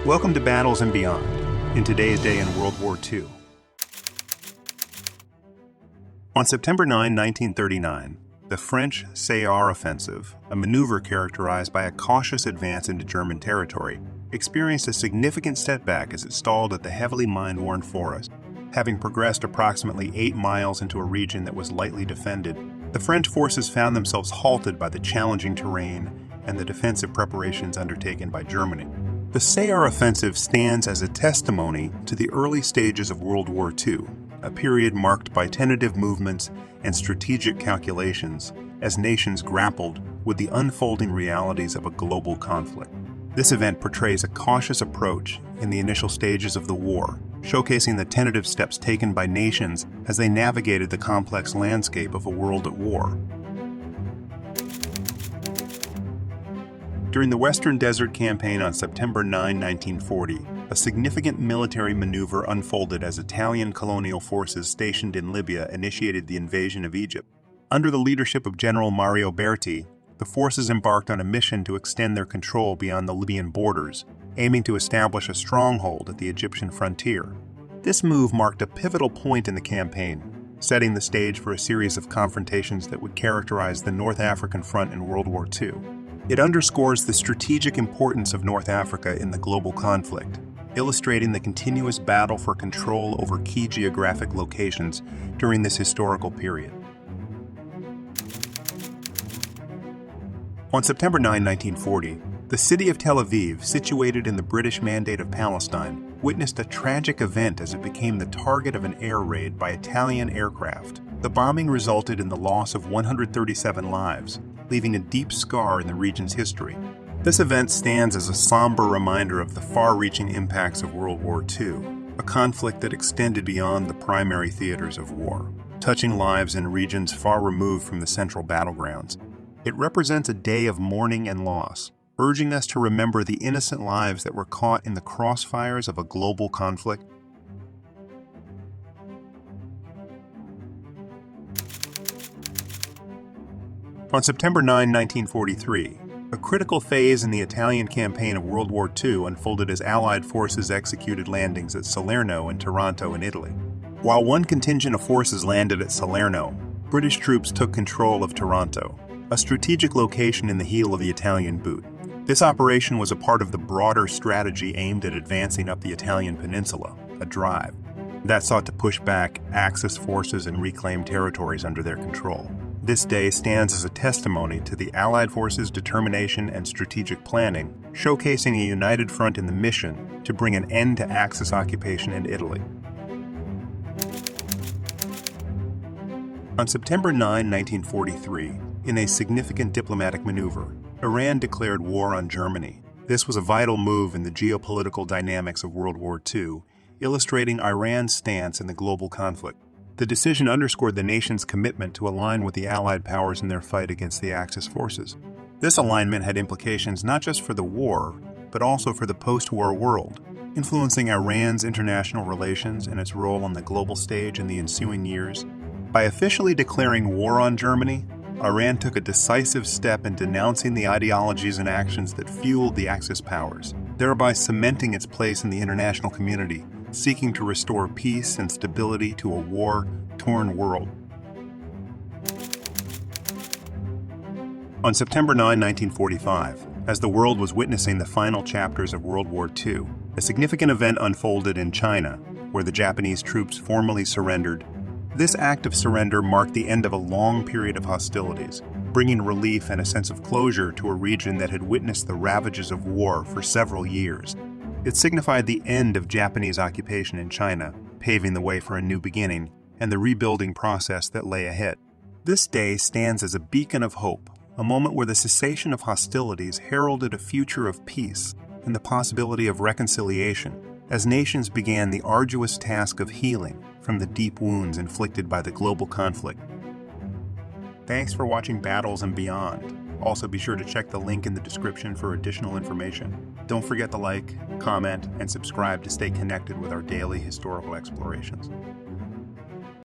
Welcome to Battles and Beyond, in today's day in World War II. On September 9, 1939, the French Saar offensive, a maneuver characterized by a cautious advance into German territory, experienced a significant setback as it stalled at the heavily mine-worn forest. Having progressed approximately 8 miles into a region that was lightly defended, the French forces found themselves halted by the challenging terrain and the defensive preparations undertaken by Germany. The Saar offensive stands as a testimony to the early stages of World War II, a period marked by tentative movements and strategic calculations as nations grappled with the unfolding realities of a global conflict. This event portrays a cautious approach in the initial stages of the war, showcasing the tentative steps taken by nations as they navigated the complex landscape of a world at war. During the Western Desert Campaign on September 9, 1940, a significant military maneuver unfolded as Italian colonial forces stationed in Libya initiated the invasion of Egypt. Under the leadership of General Mario Berti, the forces embarked on a mission to extend their control beyond the Libyan borders, aiming to establish a stronghold at the Egyptian frontier. This move marked a pivotal point in the campaign, setting the stage for a series of confrontations that would characterize the North African Front in World War II. It underscores the strategic importance of North Africa in the global conflict, illustrating the continuous battle for control over key geographic locations during this historical period. On September 9, 1940, the city of Tel Aviv, situated in the British Mandate of Palestine, witnessed a tragic event as it became the target of an air raid by Italian aircraft. The bombing resulted in the loss of 137 lives, leaving a deep scar in the region's history. This event stands as a somber reminder of the far-reaching impacts of World War II, a conflict that extended beyond the primary theaters of war, touching lives in regions far removed from the central battlegrounds. It represents a day of mourning and loss, urging us to remember the innocent lives that were caught in the crossfires of a global conflict. On September 9, 1943, a critical phase in the Italian campaign of World War II unfolded as Allied forces executed landings at Salerno and Taranto in Italy. While one contingent of forces landed at Salerno, British troops took control of Taranto, a strategic location in the heel of the Italian boot. This operation was a part of the broader strategy aimed at advancing up the Italian peninsula, a drive that sought to push back Axis forces and reclaim territories under their control. This day stands as a testimony to the Allied forces' determination and strategic planning, showcasing a united front in the mission to bring an end to Axis occupation in Italy. On September 9, 1943, in a significant diplomatic maneuver, Iran declared war on Germany. This was a vital move in the geopolitical dynamics of World War II, illustrating Iran's stance in the global conflict. The decision underscored the nation's commitment to align with the Allied powers in their fight against the Axis forces. This alignment had implications not just for the war, but also for the post-war world, influencing Iran's international relations and its role on the global stage in the ensuing years. By officially declaring war on Germany, Iran took a decisive step in denouncing the ideologies and actions that fueled the Axis powers, thereby cementing its place in the international community, seeking to restore peace and stability to a war-torn world. On September 9, 1945, as the world was witnessing the final chapters of World War II, a significant event unfolded in China, where the Japanese troops formally surrendered. This act of surrender marked the end of a long period of hostilities, bringing relief and a sense of closure to a region that had witnessed the ravages of war for several years. It signified the end of Japanese occupation in China, paving the way for a new beginning and the rebuilding process that lay ahead. This day stands as a beacon of hope, a moment where the cessation of hostilities heralded a future of peace and the possibility of reconciliation as nations began the arduous task of healing from the deep wounds inflicted by the global conflict. Thanks for watching Battles and Beyond. Also, be sure to check the link in the description for additional information. Don't forget to like, comment, and subscribe to stay connected with our daily historical explorations.